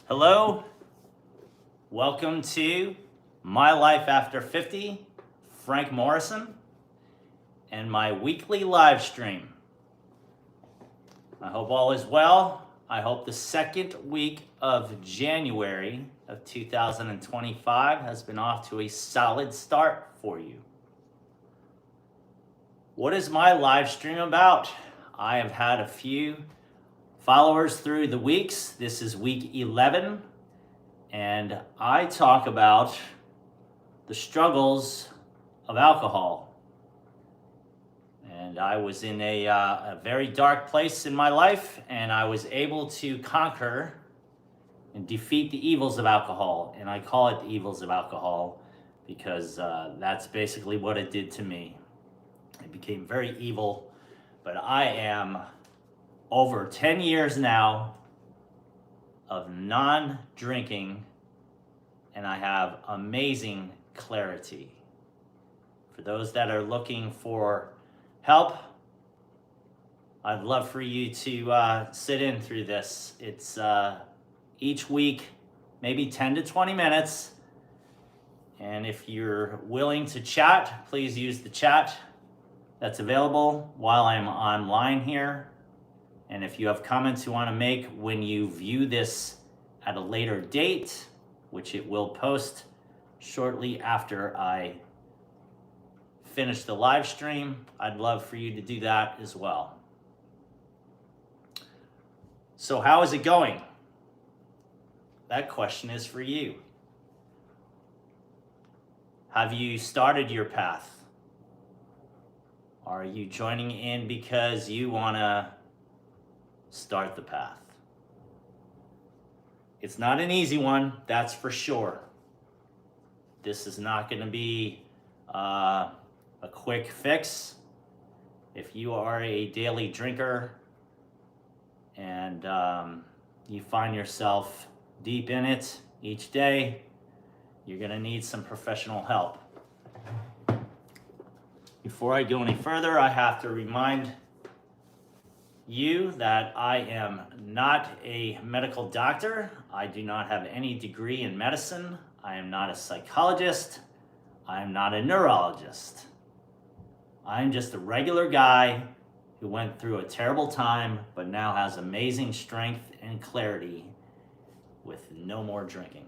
Hello, welcome to My Life After 50, Frank Morrison, and my weekly live stream. I hope all is well. I hope the second week of January of 2025 has been off to a solid start for you. What is my live stream about? I have had a few followers through the weeks. This is week 11, and I talk about the struggles of alcohol. And I was in a very dark place in my life, and I was able to conquer and defeat the evils of alcohol. And I call it the evils of alcohol because that's basically what it did to me. It became very evil, but I am over 10 years now of non-drinking, and I have amazing clarity. For those that are looking for help, I'd love for you to sit in through this. It's each week, maybe 10 to 20 minutes. And if you're willing to chat, please use the chat that's available while I'm online here. And if you have comments you want to make when you view this at a later date, which it will post shortly after I finish the live stream, I'd love for you to do that as well. So how is it going? That question is for you. Have you started your path? Are you joining in because you want to start the path? It's not an easy one, that's for sure. This is not going to be a quick fix. If you are a daily drinker and you find yourself deep in it each day, you're going to need some professional help. Before I go any further, I have to remind you that I am not a medical doctor. I do not have any degree in medicine. I am not a psychologist. I am not a neurologist. I'm just a regular guy who went through a terrible time, but now has amazing strength and clarity with no more drinking.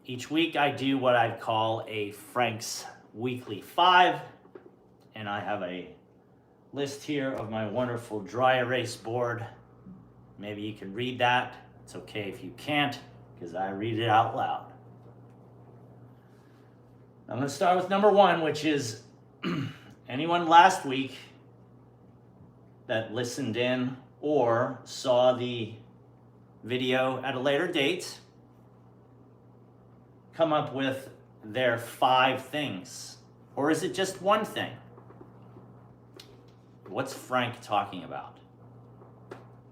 Each week I do what I call a Frank's Weekly 5, and I have a list here of my wonderful dry erase board. Maybe you can read that. It's okay if you can't, because I read it out loud. I'm going to start with number 1, which is anyone last week that listened in or saw the video at a later date come up with their 5 things. Or is it just one thing? What's Frank talking about?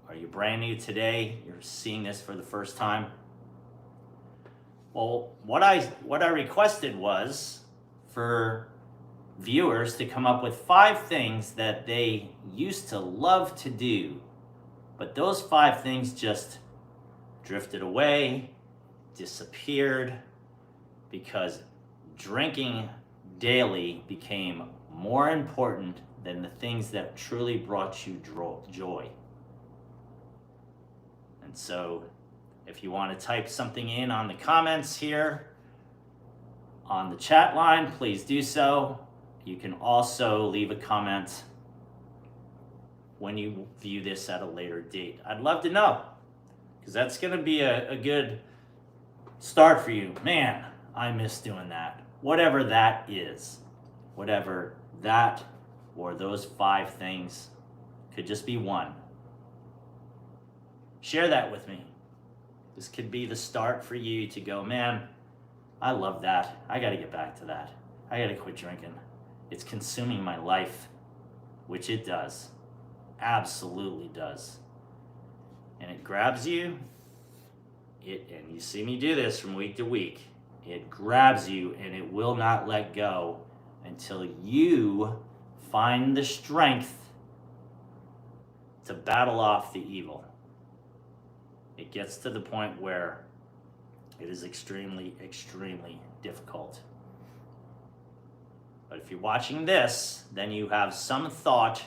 Are you brand new today? You're seeing this for the first time? Well, what I requested was for viewers to come up with 5 things that they used to love to do, but those 5 things just drifted away, disappeared, because drinking daily became more important than the things that truly brought you joy. And so if you want to type something in on the comments here on the chat line, please do so. You can also leave a comment when you view this at a later date. I'd love to know, because that's going to be a good start for you. Man, I miss doing that. Whatever that is, whatever that or those 5 things, could just be one. Share that with me. This could be the start for you to go, man, I love that. I got to get back to that. I got to quit drinking. It's consuming my life, which it does. Absolutely does. And it grabs you. And you see me do this from week to week. It grabs you and it will not let go until you find the strength to battle off the evil. It gets to the point where it is extremely, extremely difficult. But if you're watching this, then you have some thought,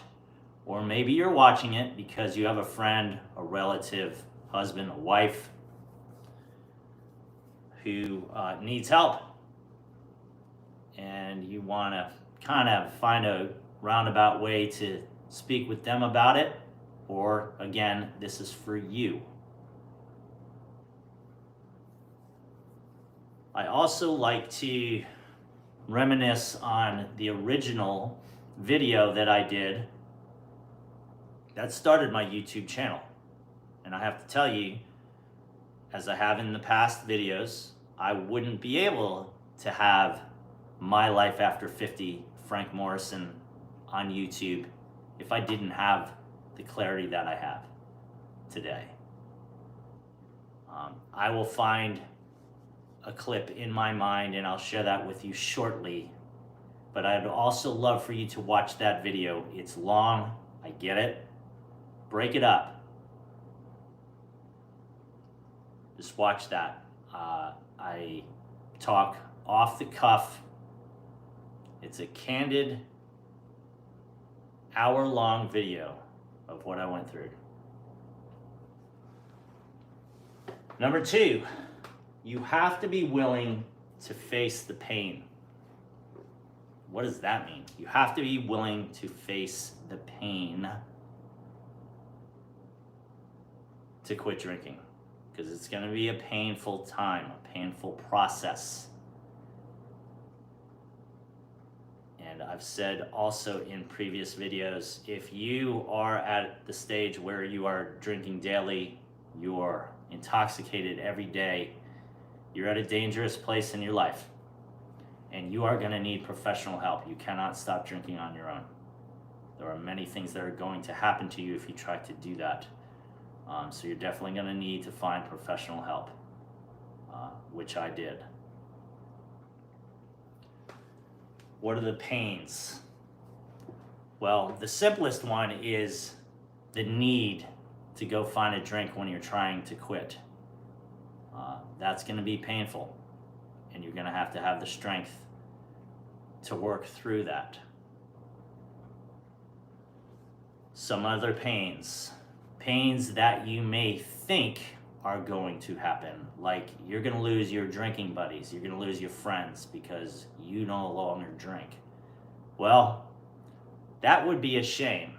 or maybe you're watching it because you have a friend, a relative, husband, a wife who needs help. And you want to kind of find a roundabout way to speak with them about it. Or again, this is for you. I also like to reminisce on the original video that I did that started my YouTube channel. And I have to tell you, as I have in the past videos, I wouldn't be able to have My Life After 50, Frank Morrison, on YouTube if I didn't have the clarity that I have today. I will find a clip in my mind and I'll share that with you shortly. But I'd also love for you to watch that video. It's long, I get it. Break it up. Just watch that. I talk off the cuff. It's a candid hour-long video of what I went through. Number 2, you have to be willing to face the pain. What does that mean? You have to be willing to face the pain to quit drinking, because it's going to be a painful time, a painful process. And I've said also in previous videos, if you are at the stage where you are drinking daily, you're intoxicated every day, you're at a dangerous place in your life, and you are going to need professional help. You cannot stop drinking on your own. There are many things that are going to happen to you if you try to do that. So you're definitely going to need to find professional help, which I did. What are the pains? Well, the simplest one is the need to go find a drink when you're trying to quit. That's going to be painful, and you're going to have the strength to work through that. Some other pains that you may think are going to happen, like you're going to lose your drinking buddies, you're going to lose your friends because you no longer drink. Well, that would be a shame,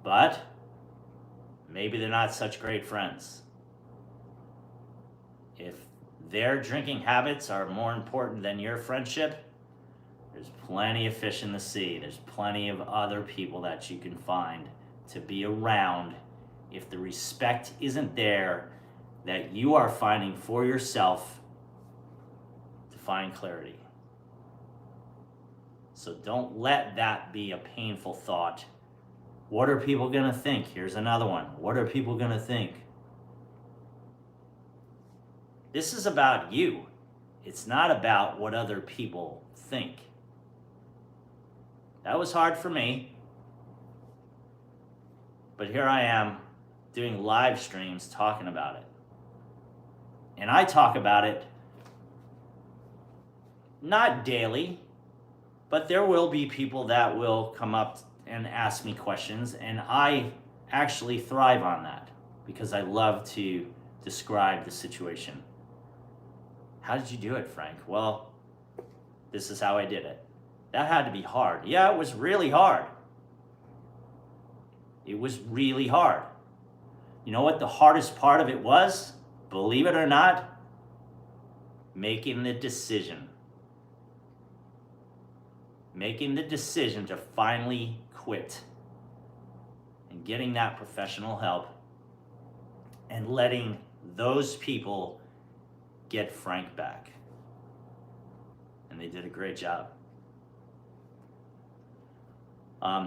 but maybe they're not such great friends. If their drinking habits are more important than your friendship, there's plenty of fish in the sea. There's plenty of other people that you can find to be around if the respect isn't there that you are finding for yourself to find clarity. So don't let that be a painful thought. What are people going to think? Here's another one. What are people going to think? This is about you. It's not about what other people think. That was hard for me. But here I am doing live streams talking about it. And I talk about it not daily, but there will be people that will come up and ask me questions, and I actually thrive on that because I love to describe the situation. How did you do it, Frank? Well, this is how I did it. That had to be hard. Yeah, it was really hard. It was really hard. You know what the hardest part of it was? Believe it or not, making the decision. Making the decision to finally quit and getting that professional help and letting those people get Frank back. And they did a great job.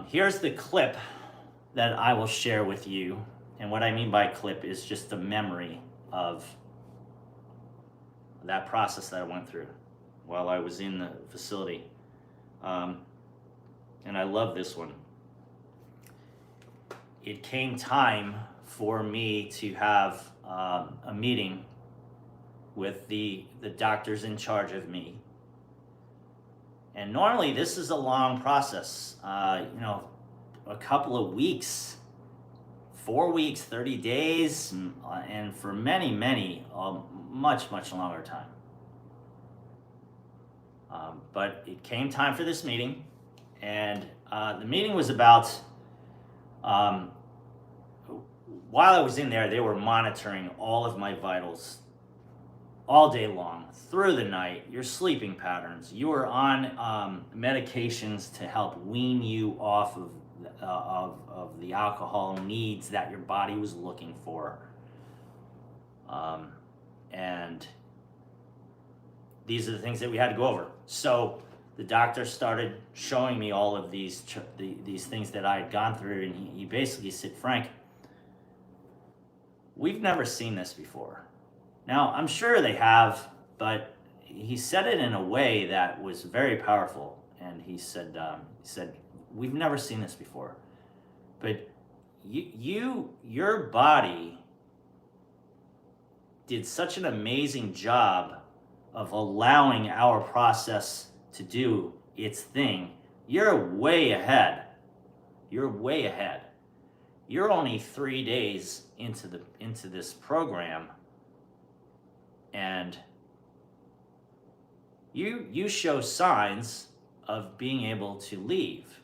Here's the clip that I will share with you. And what I mean by clip is just a memory of that process that I went through while I was in the facility. And I love this one. It came time for me to have a meeting with the doctors in charge of me. And normally this is a long process, a couple of weeks, 4 weeks, 30 days, and for many, much longer time. But it came time for this meeting, and the meeting was about, while I was in there, they were monitoring all of my vitals all day long, through the night, your sleeping patterns. You were on medications to help wean you off of the alcohol needs that your body was looking for. And these are the things that we had to go over. So the doctor started showing me all of these things that I had gone through, and he basically said, Frank, we've never seen this before. Now, I'm sure they have, but he said it in a way that was very powerful. And he said, we've never seen this before. But your body did such an amazing job of allowing our process to do its thing. You're way ahead. You're way ahead. You're only 3 days into this program, and you show signs of being able to leave.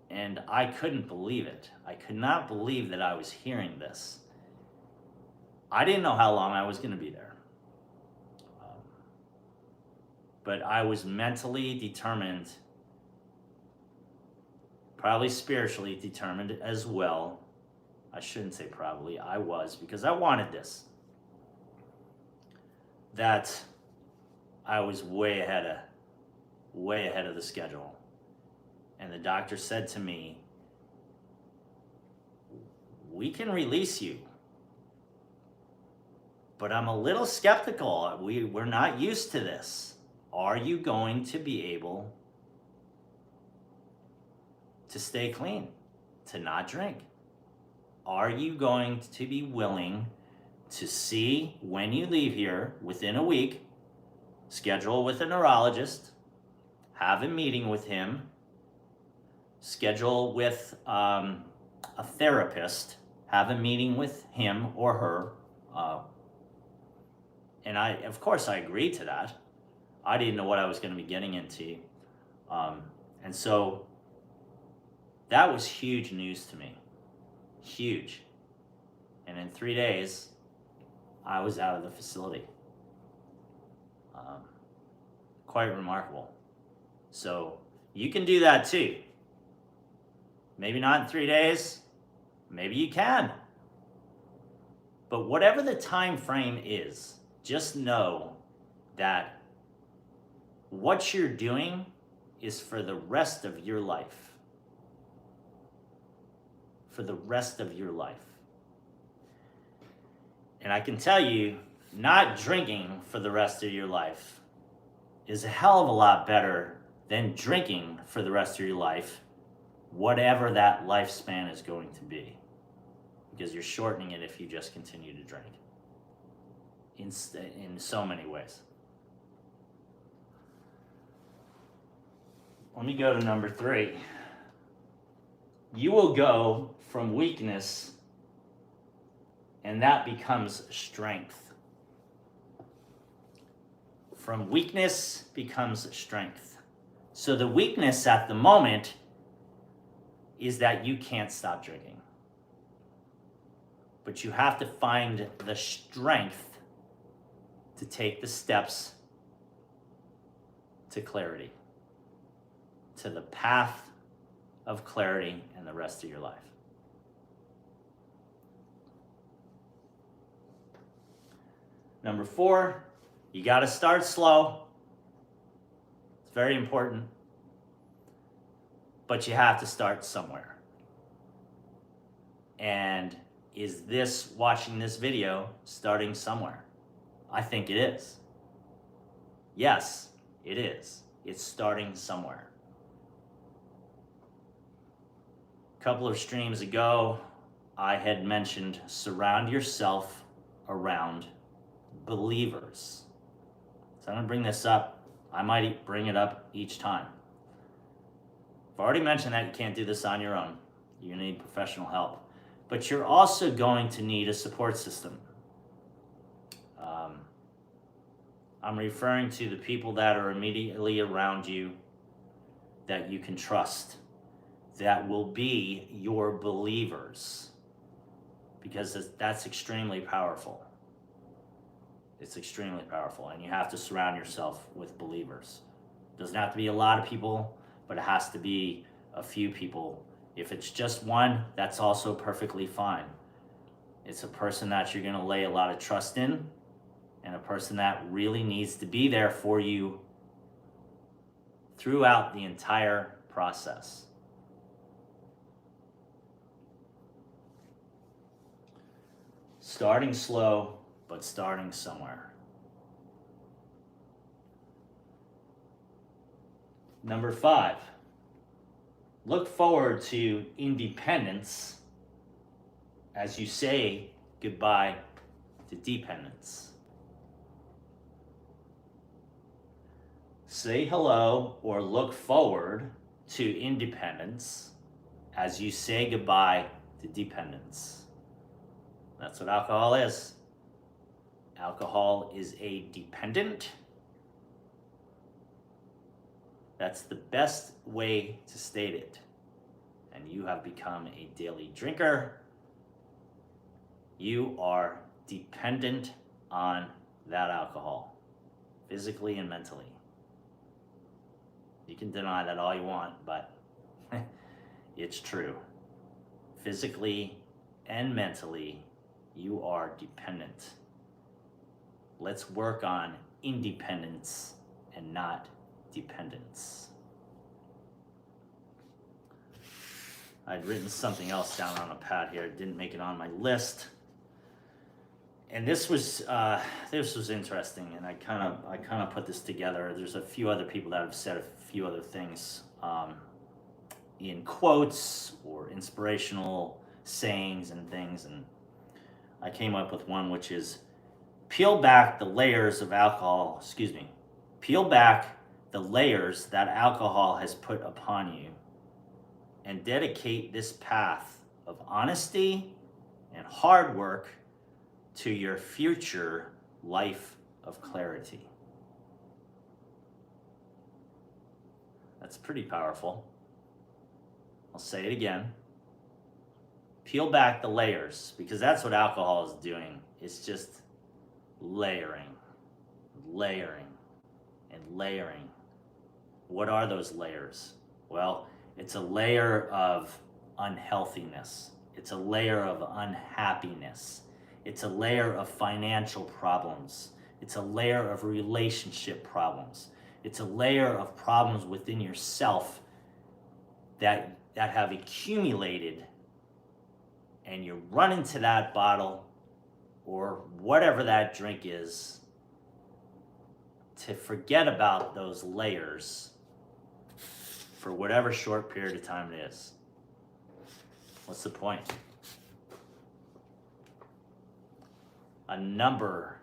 And I couldn't believe it. I could not believe that I was hearing this. I didn't know how long I was going to be there. But I was mentally determined, probably spiritually determined as well. I shouldn't say probably, I was, because I wanted this. That I was way ahead of the schedule. And the doctor said to me, we can release you, but I'm a little skeptical. We're not used to this. Are you going to be able to stay clean, to not drink? Are you going to be willing to see when you leave here within a week, schedule with a neurologist, have a meeting with him, schedule with a therapist, have a meeting with him or her. And of course I agreed to that. I didn't know what I was going to be getting into. And so that was huge news to me. Huge. And in 3 days, I was out of the facility. Quite remarkable. So you can do that too. Maybe not in 3 days. Maybe you can. But whatever the time frame is, just know that what you're doing is for the rest of your life. For the rest of your life. And I can tell you, not drinking for the rest of your life is a hell of a lot better than drinking for the rest of your life, whatever that lifespan is going to be. Because you're shortening it if you just continue to drink. In so many ways. Let me go to number 3. You will go from weakness, and that becomes strength. From weakness becomes strength. So the weakness at the moment is that you can't stop drinking. But you have to find the strength to take the steps to clarity, to the path of clarity in the rest of your life. Number 4, you got to start slow. It's very important. But you have to start somewhere. And is this, watching this video, starting somewhere? I think it is. Yes, it is. It's starting somewhere. A couple of streams ago, I had mentioned surround yourself around believers. So I'm going to bring this up. I might bring it up each time. I've already mentioned that you can't do this on your own. You need professional help. But you're also going to need a support system. I'm referring to the people that are immediately around you that you can trust, that will be your believers, because that's extremely powerful. It's extremely powerful, and you have to surround yourself with believers. It doesn't have to be a lot of people, but it has to be a few people. If it's just one, that's also perfectly fine. It's a person that you're going to lay a lot of trust in, and a person that really needs to be there for you throughout the entire process. Starting slow, but starting somewhere. Number 5, look forward to independence as you say goodbye to dependence. Say hello or look forward to independence as you say goodbye to dependence. That's what alcohol is. Alcohol is a dependent. That's the best way to state it. And you have become a daily drinker. You are dependent on that alcohol, physically and mentally. You can deny that all you want, but it's true. Physically and mentally, you are dependent. Let's work on independence and not dependence. I'd written something else down on a pad here. It didn't make it on my list. And this was interesting, and I kind of put this together. There's a few other people that have said a few other things in quotes or inspirational sayings and things, and I came up with one which is peel back the layers that alcohol has put upon you, and dedicate this path of honesty and hard work to your future life of clarity. That's pretty powerful. I'll say it again. Peel back the layers, because that's what alcohol is doing. It's just layering, and layering. What are those layers? Well, it's a layer of unhealthiness. It's a layer of unhappiness. It's a layer of financial problems. It's a layer of relationship problems. It's a layer of problems within yourself that have accumulated, and you run into that bottle or whatever that drink is to forget about those layers for whatever short period of time it is. What's the point? A number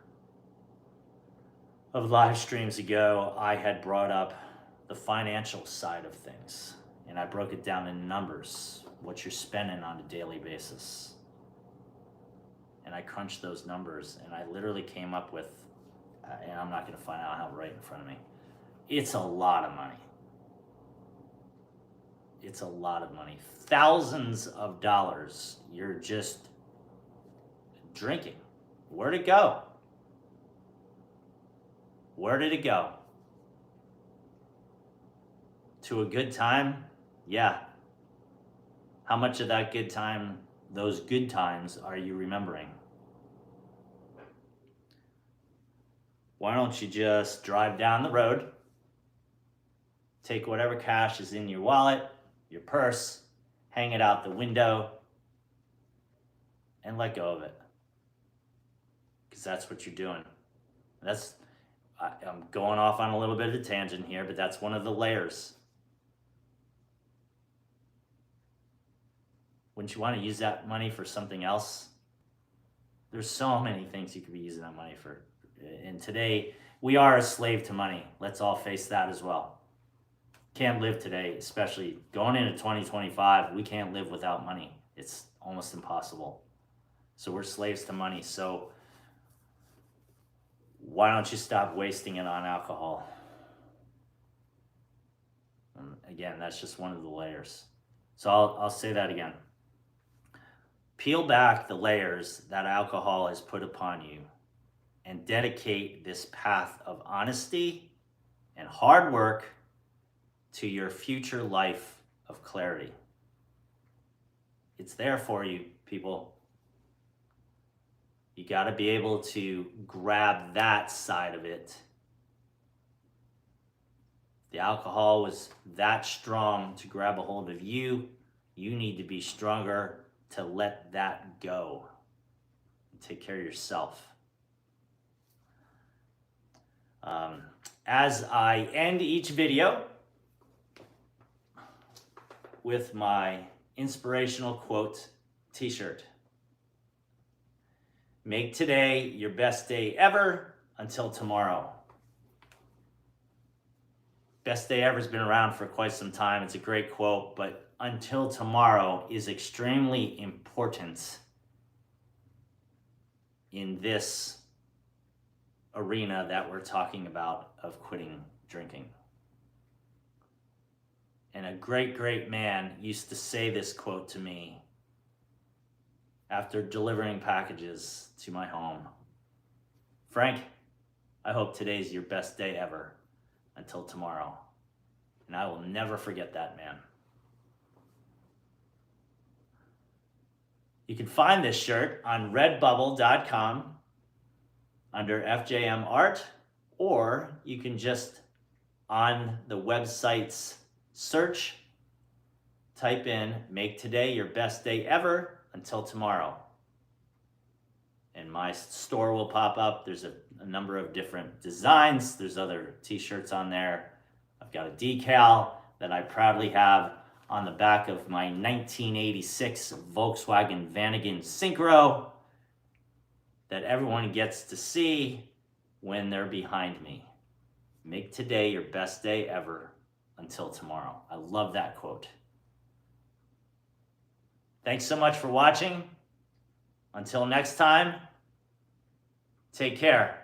of live streams ago, I had brought up the financial side of things, and I broke it down in numbers, what you're spending on a daily basis. And I crunched those numbers, and I literally came up with, and I'm not going to find out how right in front of me, it's a lot of money. It's a lot of money. Thousands of dollars you're just drinking. Where'd it go? Where did it go? To a good time? Yeah. How much of that good time, those good times, are you remembering? Why don't you just drive down the road, take whatever cash is in your wallet, your purse, hang it out the window, and let go of it. Because that's what you're doing. I'm going off on a little bit of a tangent here, but that's one of the layers. Wouldn't you want to use that money for something else? There's so many things you could be using that money for. And today, we are a slave to money. Let's all face that as well. Can't live today, especially going into 2025, we can't live without money. It's almost impossible. So we're slaves to money. So why don't you stop wasting it on alcohol? And again, that's just one of the layers. So I'll say that again. Peel back the layers that alcohol has put upon you and dedicate this path of honesty and hard work to your future life of clarity. It's there for you, people. You got to be able to grab that side of it. The alcohol was that strong to grab a hold of you. You need to be stronger to let that go and take care of yourself. As I end each video with my inspirational quote t-shirt. Make today your best day ever until tomorrow. Best day ever has been around for quite some time. It's a great quote, but until tomorrow is extremely important in this arena that we're talking about of quitting drinking. And a great, great man used to say this quote to me after delivering packages to my home. Frank, I hope today's your best day ever until tomorrow. And I will never forget that man. You can find this shirt on redbubble.com under FJM Art, or you can just on the website's search, type in, make today your best day ever until tomorrow. And my store will pop up. There's a number of different designs. There's other t-shirts on there. I've got a decal that I proudly have on the back of my 1986 Volkswagen Vanagon Synchro that everyone gets to see when they're behind me. Make today your best day ever until tomorrow. I love that quote. Thanks so much for watching. Until next time, take care.